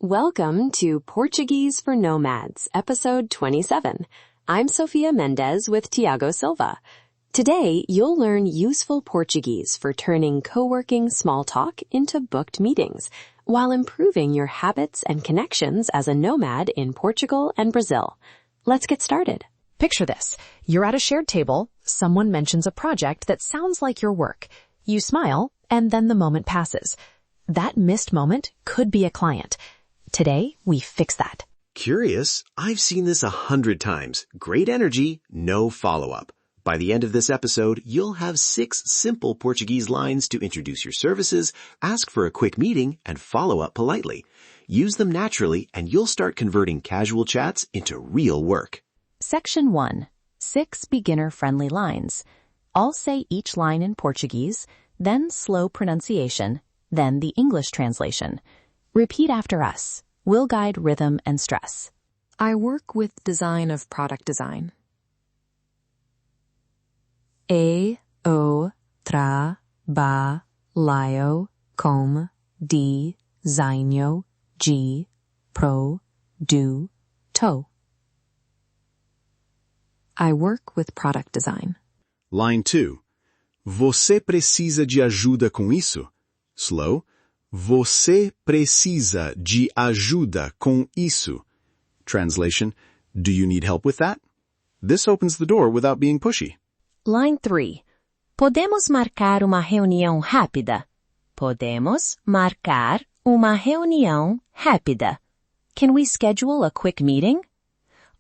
Welcome to Portuguese for Nomads, episode 27. I'm Sofia Mendez with Tiago Silva. Today, you'll learn useful Portuguese for turning co-working small talk into booked meetings, while improving your habits and connections as a nomad in Portugal and Brazil. Let's get started. Picture this. You're at a shared table, someone mentions a project that sounds like your work. You smile, and then the moment passes. That missed moment could be a client. Today, we fix that. Curious? I've seen this 100 times. Great energy, no follow-up. By the end of this episode, you'll have 6 simple Portuguese lines to introduce your services, ask for a quick meeting, and follow up politely. Use them naturally, and you'll start converting casual chats into real work. Section 1. 6 beginner-friendly lines. I'll say each line in Portuguese, then slow pronunciation, then the English translation. Repeat after us. We'll guide rhythm and stress. I work with design of product design. Eu trabalho com desenho de produto. I work with product design. Line 2. Você precisa de ajuda com isso? Slow. Você precisa de ajuda com isso. Translation. Do you need help with that? This opens the door without being pushy. Line 3. Podemos marcar uma reunião rápida? Podemos marcar uma reunião rápida. Can we schedule a quick meeting?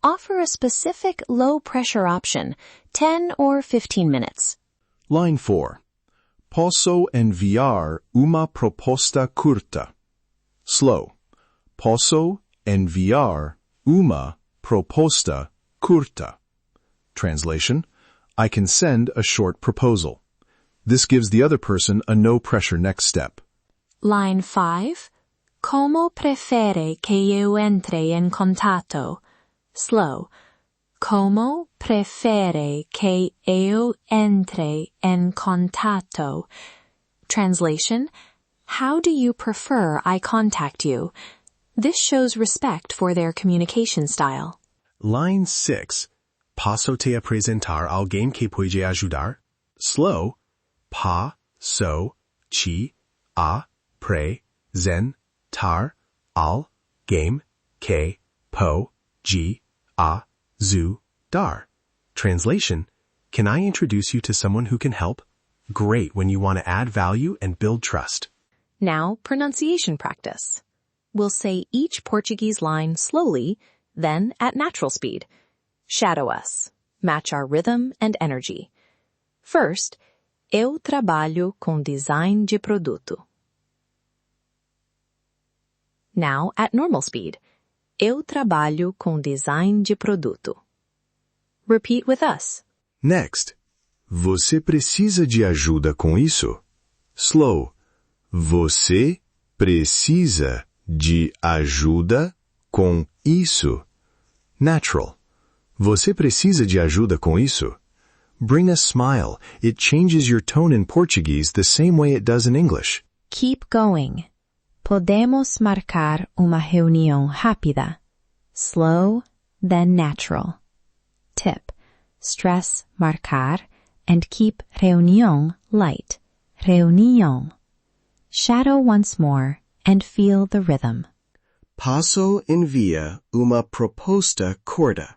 Offer a specific low-pressure option, 10 or 15 minutes. Line 4. Posso enviar uma proposta curta. Slow. Posso enviar uma proposta curta. Translation. I can send a short proposal. This gives the other person a no-pressure next step. Line 5. Como prefere que eu entre em contato? Slow. Como prefere que eu entre em contato? Translation. How do you prefer I contact you? This shows respect for their communication style. Line 6. Posso te apresentar alguém que pode ajudar? Slow. Posso te apresentar alguém que pode ajudar. Translation. Can I introduce you to someone who can help? Great when you want to add value and build trust. Now, pronunciation practice. We'll say each Portuguese line slowly, then at natural speed. Shadow us. Match our rhythm and energy. First, eu trabalho com design de produto. Now at normal speed. Eu trabalho com design de produto. Repeat with us. Next. Você precisa de ajuda com isso? Slow. Você precisa de ajuda com isso. Natural. Você precisa de ajuda com isso? Bring a smile. It changes your tone in Portuguese the same way it does in English. Keep going. Podemos marcar uma reunião rápida. Slow, then natural. Tip. Stress marcar and keep reunião light. Reunião. Shadow once more and feel the rhythm. Posso enviar uma proposta curta.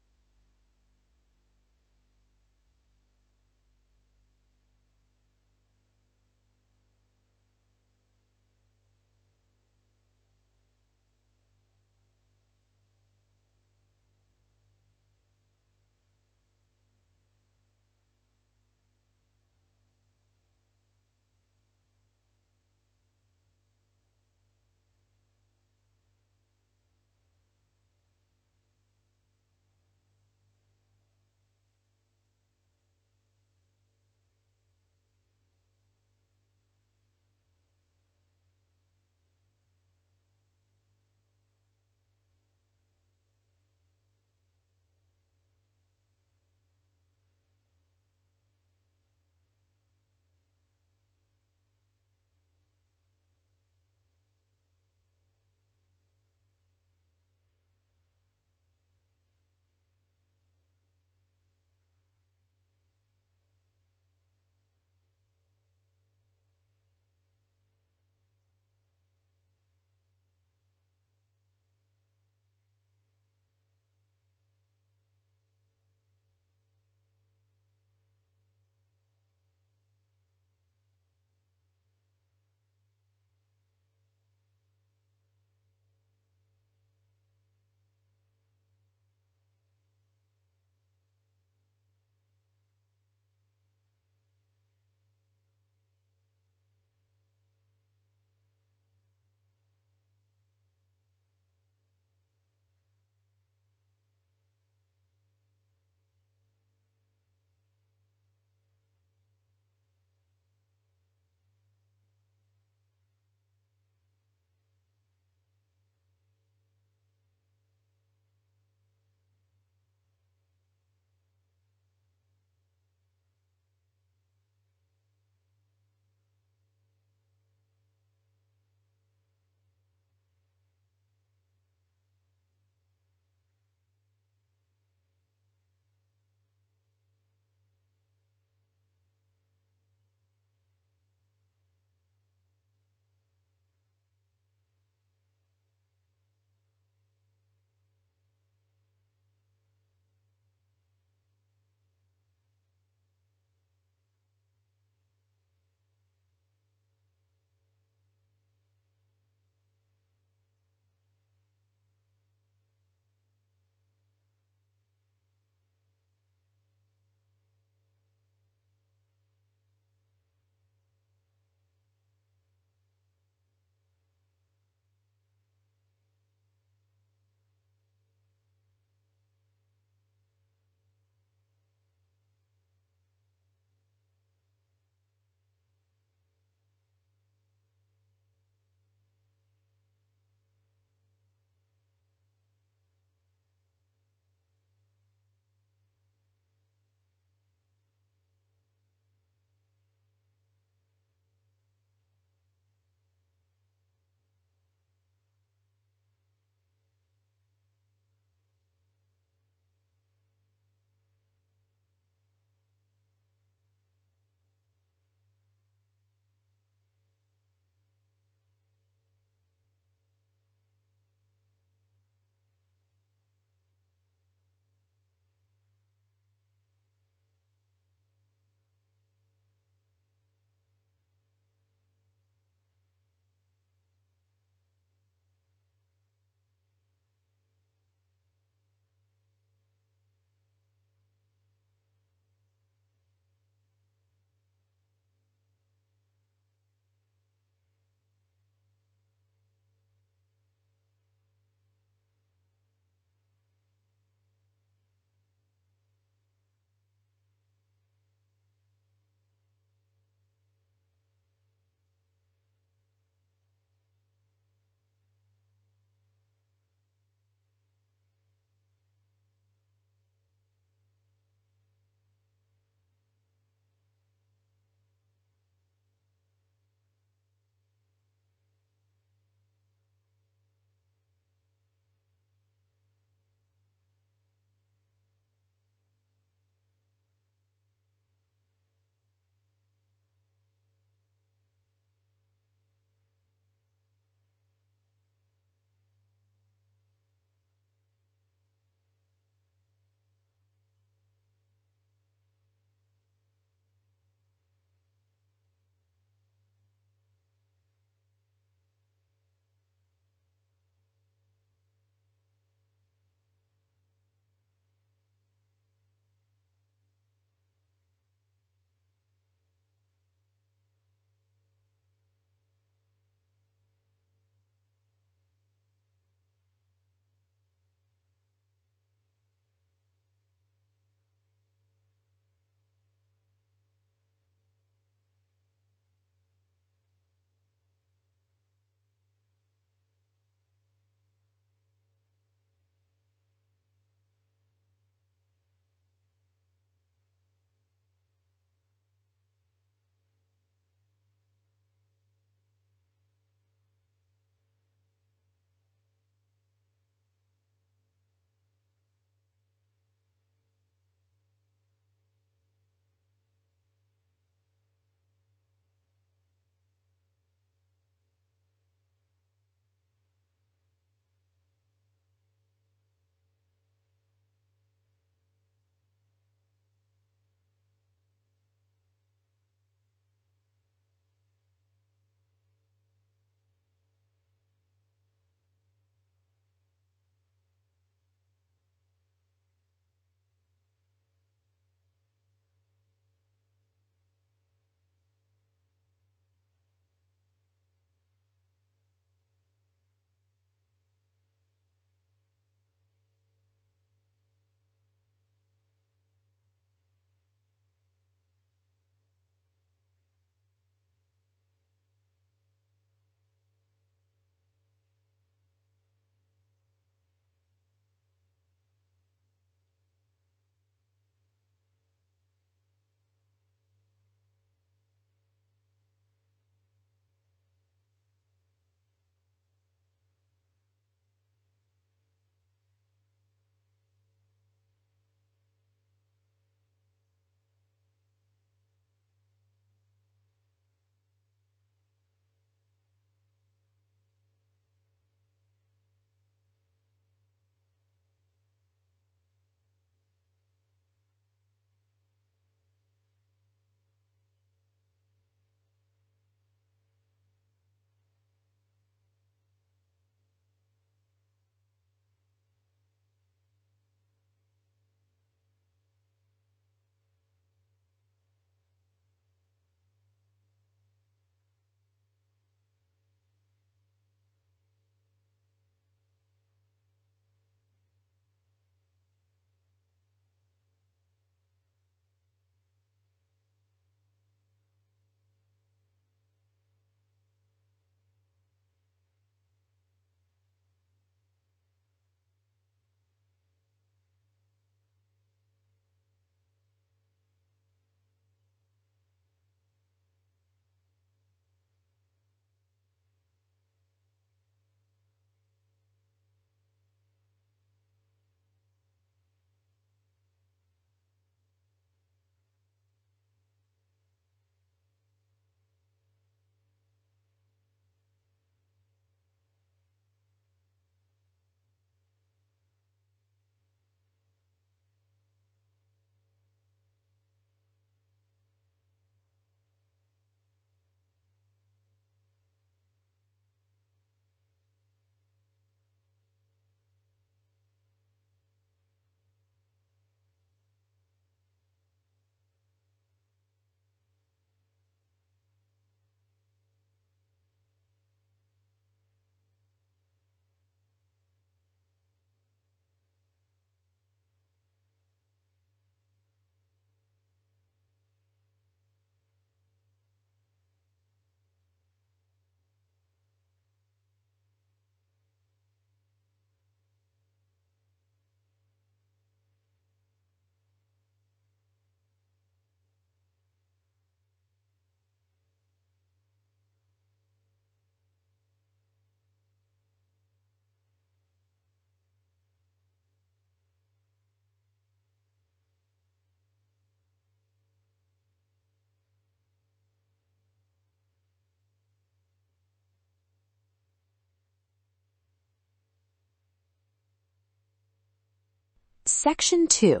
Section 2.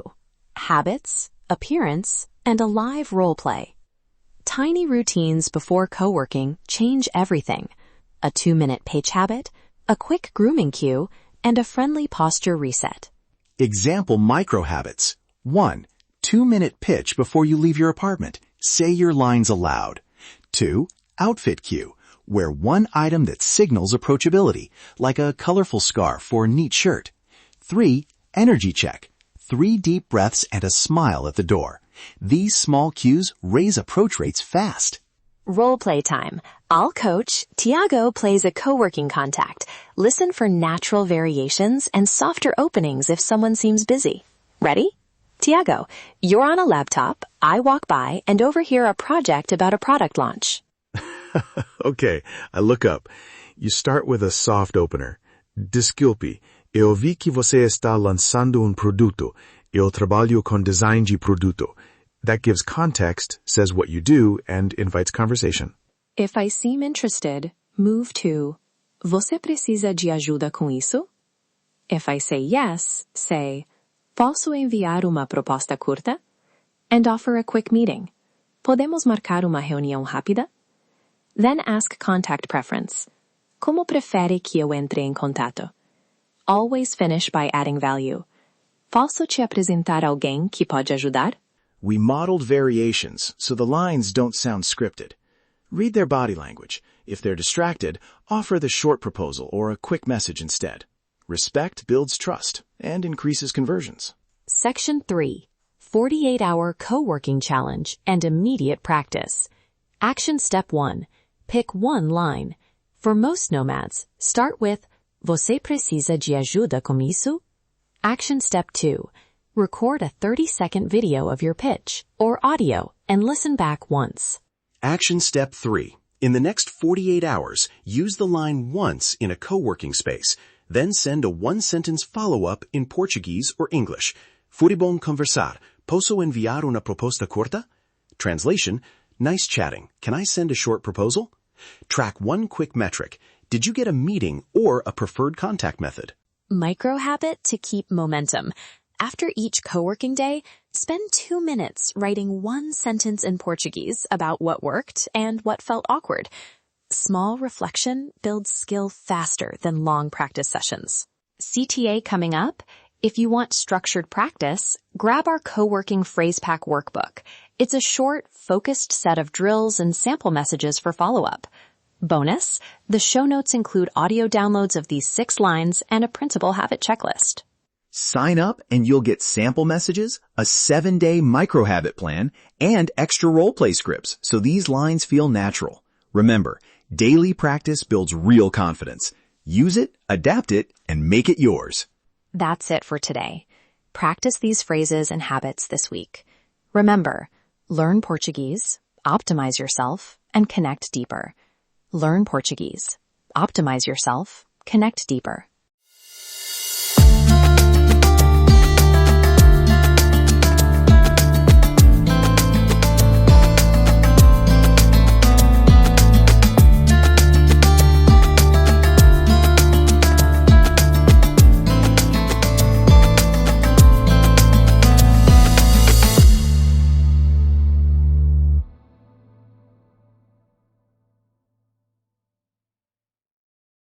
Habits, Appearance, and a Live Role Play. Tiny routines before co-working change everything. A 2-minute pitch habit, a quick grooming cue, and a friendly posture reset. Example micro habits. 1. 2-minute pitch before you leave your apartment. Say your lines aloud. 2. Outfit cue. Wear one item that signals approachability, like a colorful scarf or neat shirt. 3. Energy check. 3 deep breaths and a smile at the door. These small cues raise approach rates fast. Role play time. I'll coach. Tiago plays a co-working contact. Listen for natural variations and softer openings if someone seems busy. Ready? Tiago, you're on a laptop. I walk by and overhear a project about a product launch. Okay, I look up. You start with a soft opener. Desculpe, eu vi que você está lançando produto. Eu trabalho com design de produto. That gives context, says what you do, and invites conversation. If I seem interested, move to, Você precisa de ajuda com isso? If I say yes, say, Posso enviar uma proposta curta? And offer a quick meeting. Podemos marcar uma reunião rápida? Then ask contact preference. Como prefere que eu entre em contato? Always finish by adding value. Posso te apresentar alguém que pode ajudar? We modeled variations so the lines don't sound scripted. Read their body language. If they're distracted, offer the short proposal or a quick message instead. Respect builds trust and increases conversions. Section 3. 48-hour co-working challenge and immediate practice. Action step 1. Pick one line. For most nomads, start with Você precisa de ajuda com isso? Action step 2. Record a 30-second video of your pitch or audio and listen back once. Action step 3. In the next 48 hours, use the line once in a co-working space, then send a 1-sentence follow-up in Portuguese or English. Foi bom conversar. Posso enviar una proposta curta? Translation, nice chatting. Can I send a short proposal? Track one quick metric. Did you get a meeting or a preferred contact method? Micro habit to keep momentum. After each co-working day, spend 2 minutes writing 1 sentence in Portuguese about what worked and what felt awkward. Small reflection builds skill faster than long practice sessions. CTA coming up? If you want structured practice, grab our co-working phrase pack workbook. It's a short, focused set of drills and sample messages for follow-up. Bonus, the show notes include audio downloads of these 6 lines and a printable habit checklist. Sign up and you'll get sample messages, a 7-day micro-habit plan, and extra role-play scripts so these lines feel natural. Remember, daily practice builds real confidence. Use it, adapt it, and make it yours. That's it for today. Practice these phrases and habits this week. Remember, learn Portuguese, optimize yourself, and connect deeper. Learn Portuguese. Optimize yourself. Connect deeper.